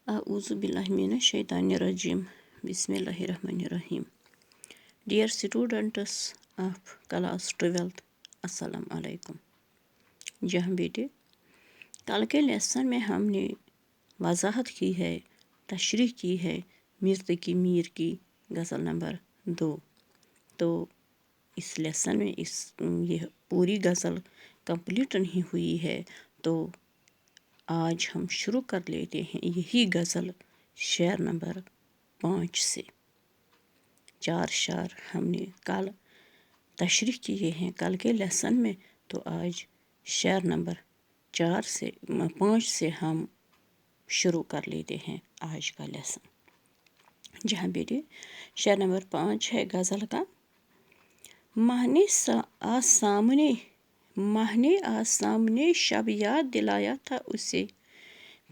A'udzu billahi minasyaitonirrajim. Bismillahirrahmanirrahim. Dear students of class 12th, अस्सलाम वालेकुम। जहाँ बेटे कल के लेसन में हमने वजाहत की है, तशरीह की है मिर्त की मीर की गज़ल नंबर 2। तो इस लेसन में यह पूरी गज़ल कंप्लीट नहीं हुई है, तो आज हम शुरू कर लेते हैं यही गज़ल शेर नंबर 5 से। 4 शेर हमने कल तशरीह किए हैं कल के लेसन में, तो आज शेर नंबर 5 से हम शुरू कर लेते हैं आज का लेसन। जहाँ बेटे शेर नंबर 5 है गज़ल का। माहने आ सामने शब याद दिलाया था उसे,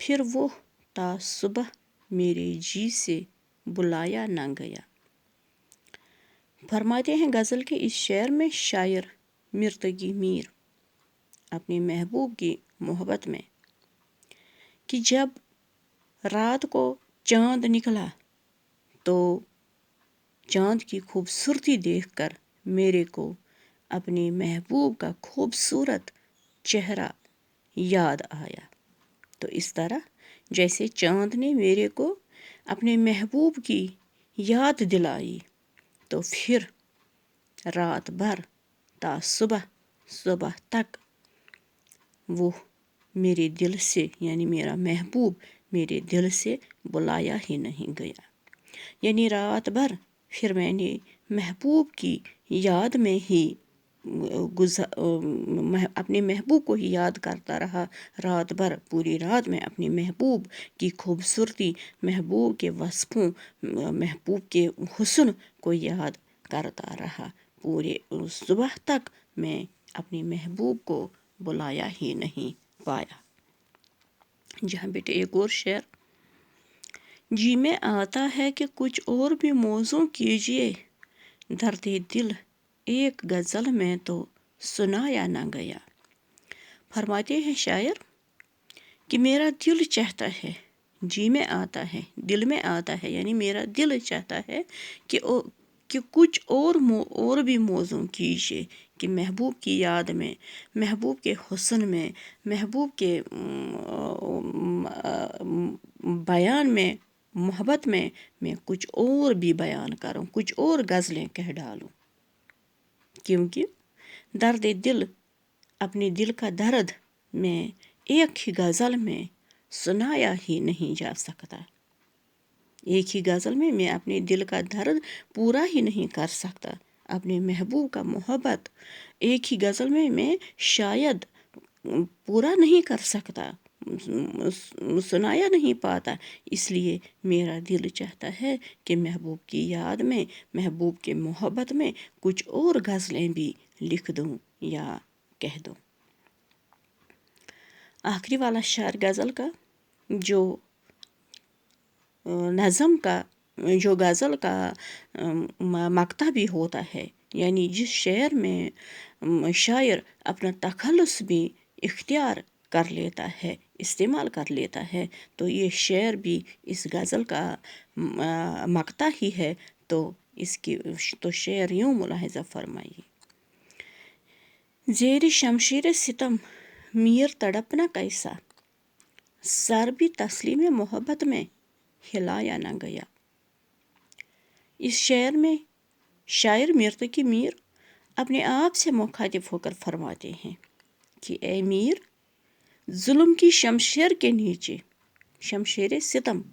फिर वो ता सुबह मेरे जी से बुलाया ना गया। फरमाते हैं गज़ल के इस शेर में शायर मिर्तकी मीर अपने महबूब की मोहब्बत में कि जब रात को चाँद निकला तो चाँद की खूबसूरती देखकर मेरे को अपने महबूब का खूबसूरत चेहरा याद आया। तो इस तरह जैसे चाँद ने मेरे को अपने महबूब की याद दिलाई, तो फिर रात भर ता सुबह तक वो मेरे दिल से यानी मेरा महबूब मेरे दिल से बुलाया ही नहीं गया। यानी रात भर फिर मैंने महबूब की याद में ही अपने महबूब को ही याद करता रहा रात भर। पूरी रात में अपने महबूब की खूबसूरती, महबूब के वस्फ़ों, महबूब के हुस्न को याद करता रहा। पूरे सुबह तक मैं अपने महबूब को बुलाया ही नहीं पाया। जहाँ बेटे एक और शेर। जी में आता है कि कुछ और भी मौजू कीजिए, दर्द दिल एक गज़ल में तो सुनाया ना गया। फरमाते हैं शायर कि मेरा दिल चाहता है, जी में आता है, दिल में आता है, यानी मेरा दिल चाहता है कि कुछ और भी मौजू कीजिए कि महबूब की याद में, महबूब के हुस्न में, महबूब के बयान में, मोहब्बत में मैं कुछ और भी बयान करूं, कुछ और गज़लें कह डालूं। क्योंकि दर्द दिल, अपने दिल का दर्द में एक ही गज़ल में सुनाया ही नहीं जा सकता। एक ही गज़ल में मैं अपने दिल का दर्द पूरा ही नहीं कर सकता। अपने महबूब का मोहब्बत एक ही गज़ल में मैं शायद पूरा नहीं कर सकता, सुनाया नहीं पाता। इसलिए मेरा दिल चाहता है कि महबूब की याद में, महबूब के मोहब्बत में कुछ और गज़लें भी लिख दूं या कह दूं। आखिरी वाला शेर गज़ल का जो नज़म का, जो गज़ल का मक्ता भी होता है, यानी जिस शेर में शायर अपना तखल्लुस भी इख्तियार कर लेता है, इस्तेमाल कर लेता है, तो ये शेर भी इस गज़ल का मक्ता ही है। तो इसकी तो शेर यूँ मुलाहिज़ा फरमाइए। ज़ेर शमशीर सितम मीर तड़पना कैसा, सर भी तस्लीम मोहब्बत में हिलाया ना गया। इस शेर में शायर मिर्तकी मीर अपने आप से मुखातिब होकर फरमाते हैं कि ए मीर, जुल्म की शमशेर के नीचे, शमशेर सितम,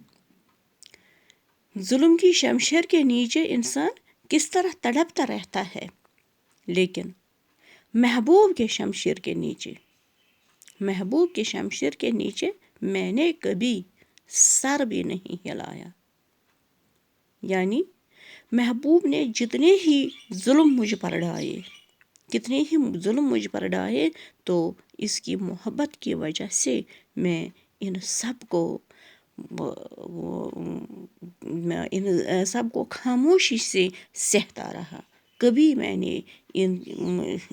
जुल्म की शमशेर के नीचे इंसान किस तरह तड़पता रहता है, लेकिन महबूब के शमशेर के नीचे, महबूब के शमशेर के नीचे मैंने कभी सर भी नहीं हिलाया। यानी महबूब ने जितने ही जुल्म मुझ पर ढाए, कितने ही जुल्म मुझ पर ढाए, तो इसकी मोहब्बत की वजह से मैं इन सब को खामोशी से सहता रहा। کبھی میں نے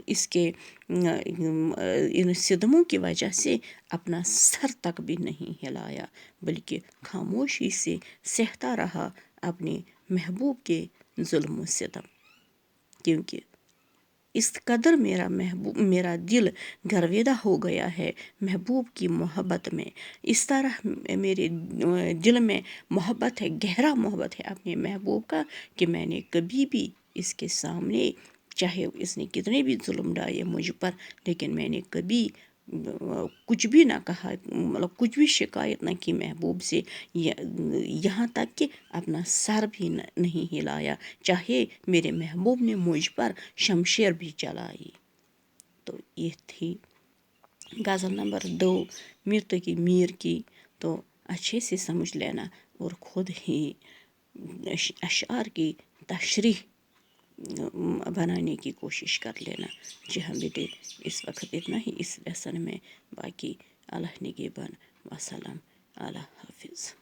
اس کے ان صدموں کی وجہ سے اپنا سر تک بھی نہیں ہلایا، بلکہ خاموشی سے سہتا رہا اپنے محبوب کے ظلم و ستم، کیونکہ اس قدر میرا دل گرویدہ ہو گیا ہے محبوب کی محبت میں، اس طرح میرے دل میں محبت ہے، گہرا محبت ہے اپنے محبوب کا، کہ میں نے کبھی بھی اس کے سامنے، چاہے اس نے کتنے بھی ظلم ڈھائے مجھ پر، لیکن میں نے کبھی کچھ بھی نہ کہا، مطلب کچھ بھی شکایت نہ کی محبوب سے، یہاں تک کہ اپنا سر بھی نہیں ہلایا، چاہے میرے محبوب نے مجھ پر شمشیر بھی چلائی۔ تو یہ تھی غزل نمبر 2 مرتقی میر کی۔ تو اچھے سے سمجھ لینا اور خود ہی اشعار کی تشریح بنانے کی کوشش کر لینا۔ جی ہاں بیٹے، اس وقت اتنا ہی اس لیسن میں، باقی اللہ نگہبان، وسلام، اللہ حافظ۔